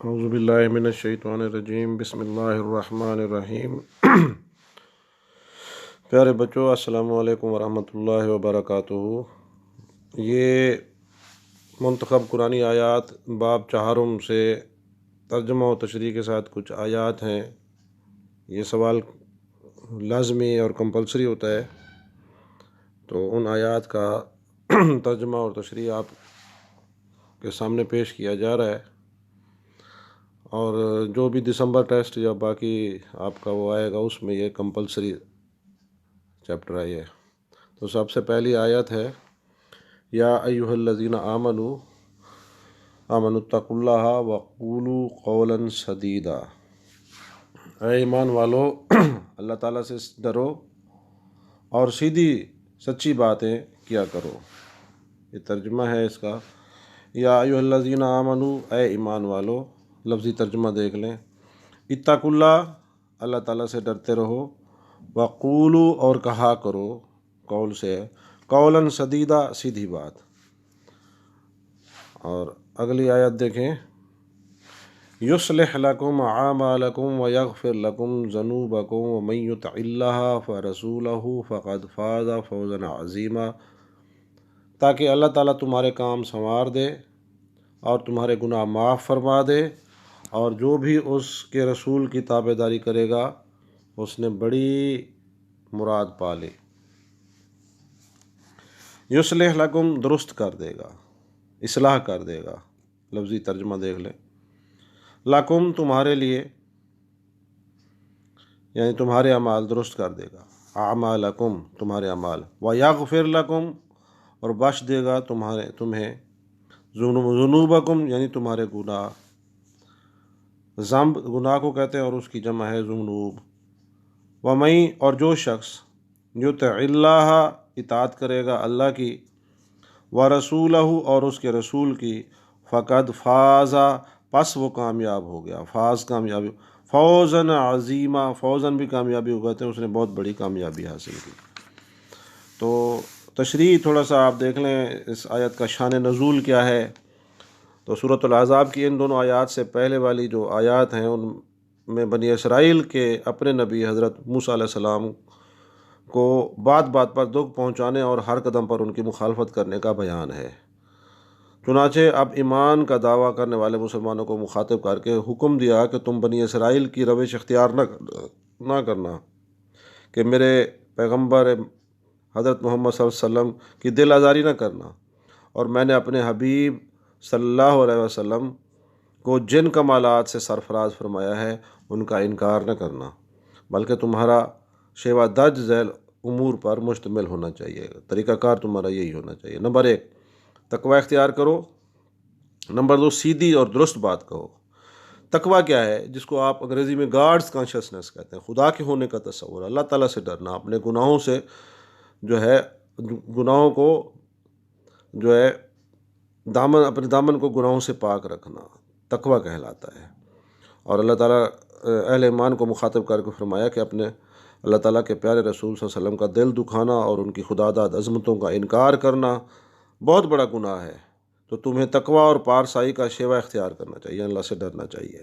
اعوذ باللہ من الشیطان الرجیم، بسم اللہ الرحمن الرحیم۔ پیارے بچوں، السلام علیکم ورحمۃ اللہ وبرکاتہ۔ یہ منتخب قرآنی آیات باب چہارم سے ترجمہ و تشریح کے ساتھ کچھ آیات ہیں۔ یہ سوال لازمی اور کمپلسری ہوتا ہے، تو ان آیات کا ترجمہ اور تشریح آپ کے سامنے پیش کیا جا رہا ہے، اور جو بھی دسمبر ٹیسٹ یا باقی آپ کا وہ آئے گا اس میں یہ کمپلسری چیپٹر ہے۔ تو سب سے پہلی آیت ہے، یا ایھا الذین آمنوا اتقوا اللہ وقولوا قولا سدیدا۔ اے ایمان والو، اللہ تعالیٰ سے ڈرو اور سیدھی سچی باتیں کیا کرو۔ یہ ترجمہ ہے اس کا، یا ایھا الذین آمنوا، اے ایمان والو۔ لفظی ترجمہ دیکھ لیں، اتقوا اللہ، اللہ تعالیٰ سے ڈرتے رہو، وقولوا اور کہا کرو، قول سے قولا سدیدا، سیدھی بات۔ اور اگلی آیت دیکھیں، یصلح لکم اعمالکم ویغفر لکم ذنوبکم ومن یطع اللہ ورسولہ فقد فاز فوزا عظیما۔ تاکہ اللہ تعالیٰ تمہارے کام سنوار دے اور تمہارے گناہ معاف فرما دے، اور جو بھی اس کے رسول کی تابع داری کرے گا اس نے بڑی مراد پا لی۔ یصلح لکم، درست کر دے گا، اصلاح کر دے گا۔ لفظی ترجمہ دیکھ لیں، لکم تمہارے لیے، یعنی تمہارے اعمال درست کر دے گا، اعمالکم تمہارے اعمال، ویغفر لکم اور بخش دے گا تمہیں، ذنوبکم یعنی تمہارے گناہ، ذنب گناہ کو کہتے ہیں اور اس کی جمع ہے ذنوب۔ ومن، اور جو شخص یطع اللہ، اطاعت کرے گا اللہ کی، ورسولہ اور اس کے رسول کی، فقد فاز، پس وہ کامیاب ہو گیا، فاز کامیابی، فوزن عظیما، فوزن بھی کامیابی ہو کہتے ہیں، اس نے بہت بڑی کامیابی حاصل کی۔ تو تشریح تھوڑا سا آپ دیکھ لیں، اس آیت کا شان نزول کیا ہے۔ تو سورۃ الاحزاب کی ان دونوں آیات سے پہلے والی جو آیات ہیں ان میں بنی اسرائیل کے اپنے نبی حضرت موسیٰ علیہ السلام کو بات بات پر دکھ پہنچانے اور ہر قدم پر ان کی مخالفت کرنے کا بیان ہے۔ چنانچہ اب ایمان کا دعویٰ کرنے والے مسلمانوں کو مخاطب کر کے حکم دیا کہ تم بنی اسرائیل کی روش اختیار نہ کرنا، کہ میرے پیغمبر حضرت محمد صلی اللہ علیہ وسلم کی دل آزاری نہ کرنا، اور میں نے اپنے حبیب صلی اللہ علیہ وسلم کو جن کمالات سے سرفراز فرمایا ہے ان کا انکار نہ کرنا، بلکہ تمہارا شیوا درج ذیل امور پر مشتمل ہونا چاہیے، طریقہ کار تمہارا یہی ہونا چاہیے۔ نمبر 1، تقوی اختیار کرو۔ نمبر 2، سیدھی اور درست بات کہو۔ تقوی کیا ہے؟ جس کو آپ انگریزی میں گاڈز کانشسنس کہتے ہیں، خدا کے ہونے کا تصور، اللہ تعالیٰ سے ڈرنا، اپنے گناہوں سے جو ہے، گناہوں کو جو ہے اپنے دامن کو گناہوں سے پاک رکھنا تقوی کہلاتا ہے۔ اور اللہ تعالیٰ اہل ایمان کو مخاطب کر کے فرمایا کہ اپنے اللہ تعالیٰ کے پیارے رسول صلی اللہ علیہ وسلم کا دل دکھانا اور ان کی خداداد عظمتوں کا انکار کرنا بہت بڑا گناہ ہے، تو تمہیں تقوی اور پارسائی کا شیوا اختیار کرنا چاہیے، اللہ سے ڈرنا چاہیے۔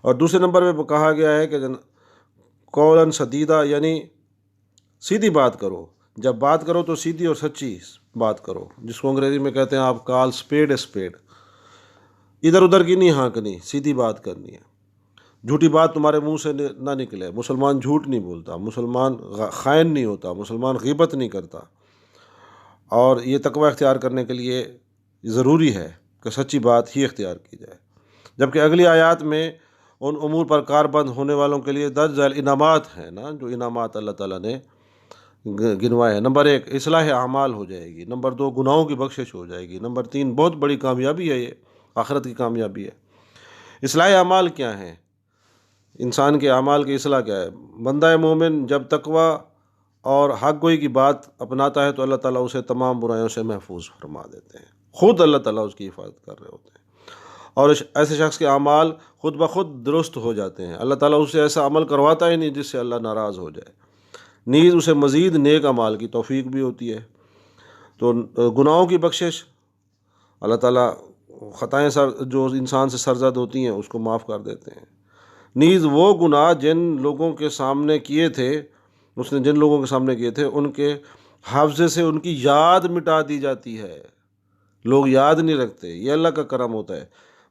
اور دوسرے نمبر پہ کہا گیا ہے کہ قولاً سدیدا، یعنی سیدھی بات کرو۔ جب بات کرو تو سیدھی اور سچی بات کرو، جس کو انگریزی میں کہتے ہیں آپ کال اسپیڈ اسپیڈ، ادھر ادھر کی نہیں ہانکنی، سیدھی بات کرنی ہے۔ جھوٹی بات تمہارے منہ سے نہ نکلے۔ مسلمان جھوٹ نہیں بولتا، مسلمان خائن نہیں ہوتا، مسلمان غیبت نہیں کرتا، اور یہ تقوی اختیار کرنے کے لیے ضروری ہے کہ سچی بات ہی اختیار کی جائے۔ جبکہ اگلی آیات میں ان امور پر کاربند ہونے والوں کے لیے درج ذیل انعامات ہیں نا، جو انعامات اللہ تعالیٰ نے گنوائے ہیں۔ نمبر 1، اصلاح اعمال ہو جائے گی۔ نمبر 2، گناہوں کی بخشش ہو جائے گی۔ نمبر 3، بہت بڑی کامیابی ہے، یہ آخرت کی کامیابی ہے۔ اصلاح اعمال کیا ہیں؟ انسان کے اعمال کی اصلاح کیا ہے؟ بندہ مومن جب تقوی اور حق گوئی کی بات اپناتا ہے تو اللہ تعالیٰ اسے تمام برائیوں سے محفوظ فرما دیتے ہیں، خود اللہ تعالیٰ اس کی حفاظت کر رہے ہوتے ہیں، اور ایسے شخص کے اعمال خود بخود درست ہو جاتے ہیں۔ اللہ تعالیٰ اسے ایسا عمل کرواتا ہی نہیں جس سے اللہ ناراض ہو جائے، نیز اسے مزید نیک اعمال کی توفیق بھی ہوتی ہے۔ تو گناہوں کی بخشش اللہ تعالیٰ خطائیں جو انسان سے سرزد ہوتی ہیں اس کو معاف کر دیتے ہیں۔ نیز وہ گناہ جن لوگوں کے سامنے کیے تھے، اس نے جن لوگوں کے سامنے کیے تھے، ان کے حافظے سے ان کی یاد مٹا دی جاتی ہے۔ لوگ یاد نہیں رکھتے، یہ اللہ کا کرم ہوتا ہے،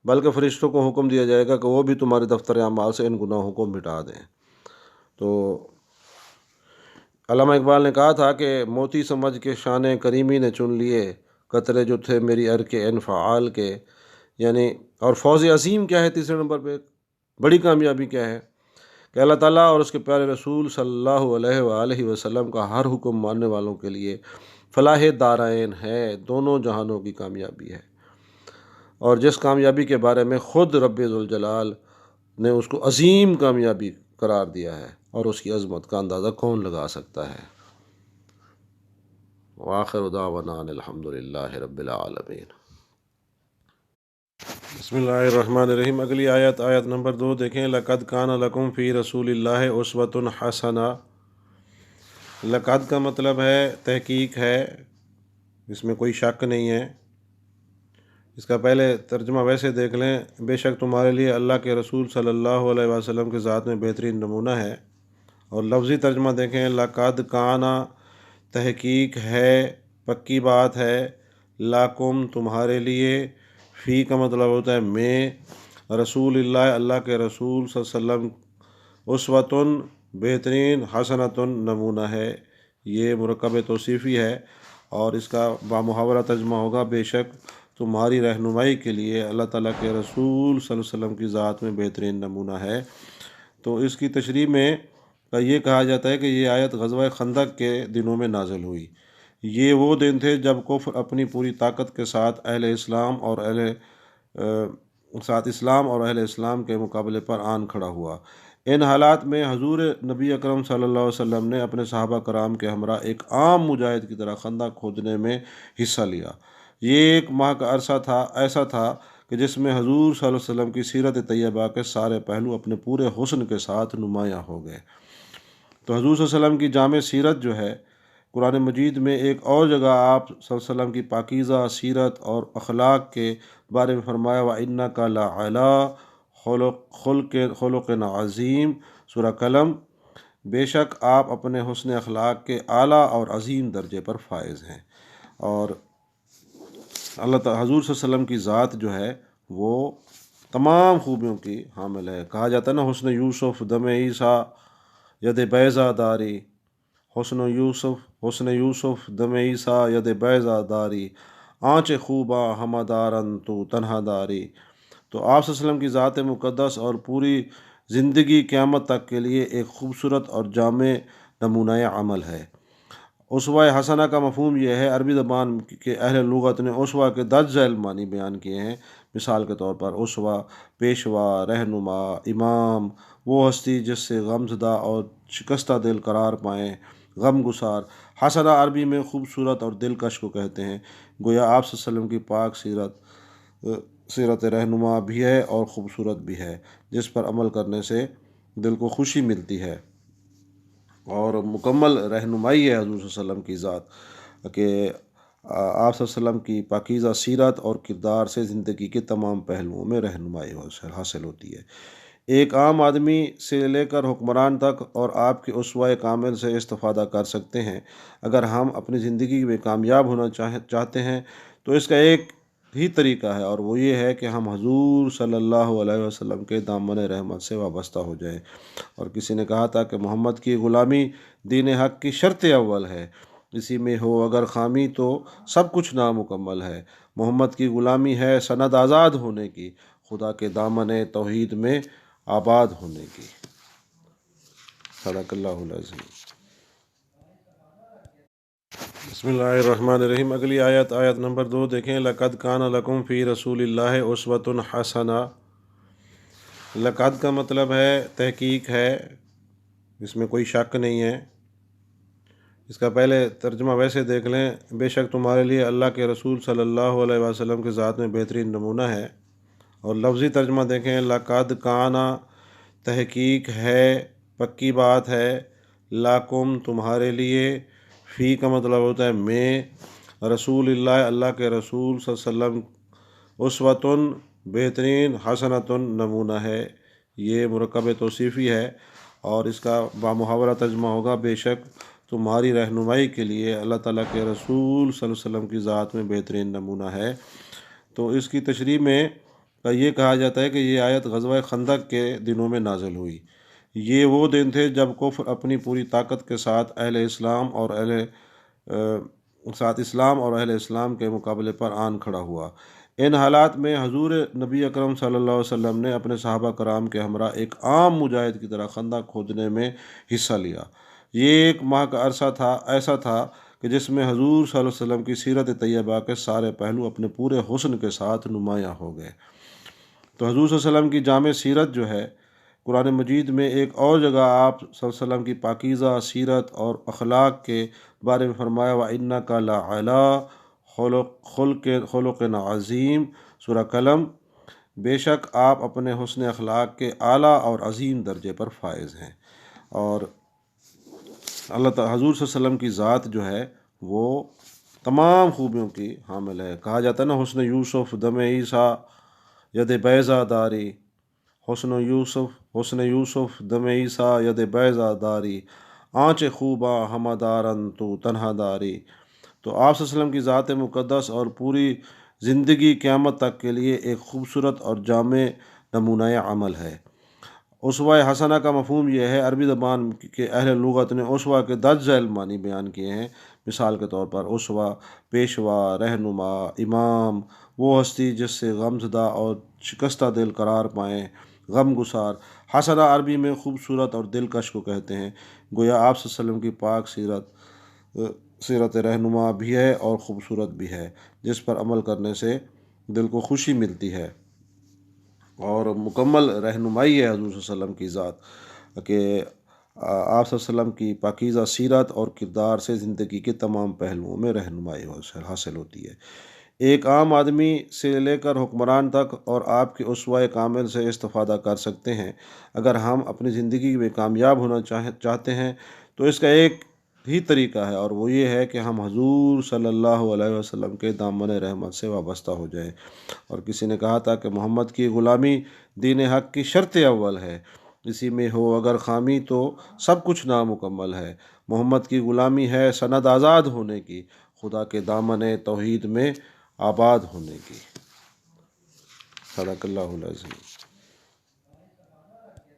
بلکہ فرشتوں کو حکم دیا جائے گا کہ وہ بھی تمہارے دفتر اعمال سے ان گناہوں کو مٹا دیں۔ تو علامہ اقبال نے کہا تھا کہ موتی سمجھ کے شان کریمی نے چن لیے قطرے جو تھے میری ارک انفعال کے، یعنی اور فوز عظیم کیا ہے تیسرے نمبر پہ، بڑی کامیابی کیا ہے کہ اللہ تعالیٰ اور اس کے پیارے رسول صلی اللہ علیہ وآلہ وسلم کا ہر حکم ماننے والوں کے لیے فلاح دارین ہے، دونوں جہانوں کی کامیابی ہے، اور جس کامیابی کے بارے میں خود رب ذوالجلال نے اس کو عظیم کامیابی قرار دیا ہے، اور اس کی عظمت کا اندازہ کون لگا سکتا ہے۔ وآخر دعوانا ان الحمد للہ رب العالمین۔ بسم اللہ الرحمن الرحیم۔ اگلی آیت نمبر 2 دیکھیں۔ لقد کان لکم فی رسول اللہ اسوۃ حسنہ۔ لقد کا مطلب ہے تحقیق ہے، اس میں کوئی شک نہیں ہے۔ اس کا پہلے ترجمہ ویسے دیکھ لیں، بے شک تمہارے لیے اللہ کے رسول صلی اللہ علیہ وسلم کے ذات میں بہترین نمونہ ہے۔ اور لفظی ترجمہ دیکھیں، لقد کانا تحقیق ہے، پکی بات ہے، لاکم تمہارے لیے، فی کا مطلب ہوتا ہے میں، رسول اللہ اللہ کے رسول صلی اللہ علیہ وسلم، اسوتن بہترین، حسنتن نمونہ ہے۔ یہ مرکب توصیفی ہے، اور اس کا بامحاورہ ترجمہ ہوگا بے شک تمہاری رہنمائی کے لیے اللہ تعالیٰ کے رسول صلی اللہ علیہ وسلم کی ذات میں بہترین نمونہ ہے۔ تو اس کی تشریح میں یہ کہا جاتا ہے کہ یہ آیت غزوہ خندق کے دنوں میں نازل ہوئی۔ یہ وہ دن تھے جب کفر اپنی پوری طاقت کے ساتھ اسلام اور اہل اسلام کے مقابلے پر آن کھڑا ہوا۔ ان حالات میں حضور نبی اکرم صلی اللہ علیہ وسلم نے اپنے صحابہ کرام کے ہمراہ ایک عام مجاہد کی طرح خندق کھودنے میں حصہ لیا۔ یہ 1 ماہ کا عرصہ ایسا تھا کہ جس میں حضور صلی اللہ علیہ وسلم کی سیرت طیبہ کے سارے پہلو اپنے پورے حسن کے ساتھ نمایاں ہو گئے۔ تو حضور صلی اللہ علیہ وسلم کی جامع سیرت جو ہے، قرآن مجید میں ایک اور جگہ آپ صلی اللہ علیہ وسلم کی پاکیزہ سیرت اور اخلاق کے بارے میں فرمایا، وَإِنَّكَ لَعَلَىٰ خُلُقٍ عَظِيمٍ، سورہ قلم۔ بے شک آپ اپنے حسن اخلاق کے اعلیٰ اور عظیم درجے پر فائز ہیں۔ اور اللہ تعالیٰ حضور صلی اللہ علیہ وسلم کی ذات جو ہے وہ تمام خوبیوں کی حامل ہے۔ کہا جاتا ہے نا، حسن یوسف دم عیسیٰ ید بیضا داری، حسن یوسف دم عیسیٰ ید بیضا داری، آنچ خوباں ہمہ دارن تو تنہا داری۔ تو آپ صلی اللہ علیہ وسلم کی ذات مقدس اور پوری زندگی قیامت تک کے لیے ایک خوبصورت اور جامع نمونہ عمل ہے۔ اسوہ حسنہ کا مفہوم یہ ہے، عربی زبان کے اہل لغت نے اسوہ کے درج ذیل معنی بیان کیے ہیں۔ مثال کے طور پر اسوہ، پیشوا، رہنما، امام، وہ ہستی جس سے غمزدہ اور شکستہ دل قرار پائیں، غم گسار۔ حسنہ عربی میں خوبصورت اور دلکش کو کہتے ہیں۔ گویا آپ صلی اللہ علیہ وسلم کی پاک سیرت رہنما بھی ہے اور خوبصورت بھی ہے، جس پر عمل کرنے سے دل کو خوشی ملتی ہے، اور مکمل رہنمائی ہے حضور صلی اللہ علیہ وسلم کی ذات کہ آپ صلی اللہ علیہ وسلم کی پاکیزہ سیرت اور کردار سے زندگی کے تمام پہلوؤں میں رہنمائی حاصل ہوتی ہے۔ ایک عام آدمی سے لے کر حکمران تک اور آپ کے اسوہ کامل سے استفادہ کر سکتے ہیں۔ اگر ہم اپنی زندگی میں کامیاب ہونا چاہتے ہیں تو اس کا ایک ہی طریقہ ہے، اور وہ یہ ہے کہ ہم حضور صلی اللہ علیہ وسلم کے دامن رحمت سے وابستہ ہو جائیں۔ اور کسی نے کہا تھا کہ محمد کی غلامی دین حق کی شرط اول ہے، اسی میں ہو اگر خامی تو سب کچھ نامکمل ہے۔ محمد کی غلامی ہے سند آزاد ہونے کی، خدا کے دامن توحید میں آباد ہونے کی۔ صدق اللہ العظیم۔ بسم اللہ الرحمن الرحیم۔ اگلی آیت نمبر 2 دیکھیں۔ لقد کان لکم فی رسول اللہ اسوۃ حسنہ۔ لقد کا مطلب ہے تحقیق ہے، اس میں کوئی شک نہیں ہے۔ اس کا پہلے ترجمہ ویسے دیکھ لیں، بے شک تمہارے لیے اللہ کے رسول صلی اللہ علیہ وسلم کے ذات میں بہترین نمونہ ہے۔ اور لفظی ترجمہ دیکھیں، لقد کانا تحقیق ہے، پکی بات ہے، لاکم تمہارے لیے، فی کا مطلب ہوتا ہے میں، رسول اللہ اللہ کے رسول صلی اللہ علیہ وسلم، اسوتن بہترین، حسنتن نمونہ ہے، یہ مرکب توصیفی ہے اور اس کا بامحاورہ ترجمہ ہوگا بے شک تمہاری رہنمائی کے لیے اللہ تعالیٰ کے رسول صلی اللہ علیہ وسلم کی ذات میں بہترین نمونہ ہے۔ تو اس کی تشریح میں یہ کہا جاتا ہے کہ یہ آیت غزوہ خندق کے دنوں میں نازل ہوئی۔ یہ وہ دن تھے جب کفر اپنی پوری طاقت کے ساتھ اسلام اور اہل اسلام کے مقابلے پر آن کھڑا ہوا۔ ان حالات میں حضور نبی اکرم صلی اللہ علیہ وسلم نے اپنے صحابہ کرام کے ہمراہ ایک عام مجاہد کی طرح خندق کھودنے میں حصہ لیا۔ یہ 1 ماہ کا عرصہ ایسا تھا کہ جس میں حضور صلی اللہ علیہ وسلم کی سیرت طیبہ کے سارے پہلو اپنے پورے حسن کے ساتھ نمایاں ہو گئے۔ تو حضور صلی اللہ علیہ وسلم کی جامع سیرت جو ہے، قرآن مجید میں ایک اور جگہ آپ صلی اللہ علیہ وسلم کی پاکیزہ سیرت اور اخلاق کے بارے میں فرمایا وَإِنَّكَ لَعَلَىٰ خُلُقٍ عَظِيمٍ، سورہ قلم، بے شک آپ اپنے حسن اخلاق کے اعلیٰ اور عظیم درجے پر فائز ہیں۔ اور اللہ تعالیٰ حضور صلی اللہ علیہ وسلم کی ذات جو ہے وہ تمام خوبیوں کی حامل ہے۔ کہا جاتا ہے نا، حسن یوسف دم عیسیٰ ید بیضا داری، حسن یوسف دم عیسیٰ ید بیضا داری، آنچ خوباں ہمہ دارن تو تنہا داری۔ تو آپ صلی اللہ علیہ وسلم کی ذات مقدس اور پوری زندگی قیامت تک کے لیے ایک خوبصورت اور جامع نمونہ عمل ہے۔ اسوہ حسنہ کا مفہوم یہ ہے، عربی زبان کے اہل لغت نے اسوہ کے درج ذیل معنی بیان کیے ہیں۔ مثال کے طور پر اسوہ، پیشوا، رہنما، امام، وہ ہستی جس سے غمزدہ اور شکستہ دل قرار پائیں، غم گسار۔ حسنہ عربی میں خوبصورت اور دلکش کو کہتے ہیں۔ گویا آپ صلی اللہ علیہ وسلم کی پاک سیرت رہنما بھی ہے اور خوبصورت بھی ہے، جس پر عمل کرنے سے دل کو خوشی ملتی ہے، اور مکمل رہنمائی ہے حضور صلی اللہ علیہ وسلم کی ذات کہ آپ صلی اللہ علیہ وسلم کی پاکیزہ سیرت اور کردار سے زندگی کے تمام پہلوؤں میں رہنمائی حاصل ہوتی ہے۔ ایک عام آدمی سے لے کر حکمران تک اور آپ کے اسوہ کامل سے استفادہ کر سکتے ہیں۔ اگر ہم اپنی زندگی میں کامیاب ہونا چاہتے ہیں تو اس کا ایک ہی طریقہ ہے، اور وہ یہ ہے کہ ہم حضور صلی اللہ علیہ وسلم کے دامن رحمت سے وابستہ ہو جائیں۔ اور کسی نے کہا تھا کہ محمد کی غلامی دین حق کی شرط اول ہے، اسی میں ہو اگر خامی تو سب کچھ نامکمل ہے۔ محمد کی غلامی ہے سند آزاد ہونے کی، خدا کے دامن توحید میں آباد ہونے کی۔ صدق اللہ العظیم۔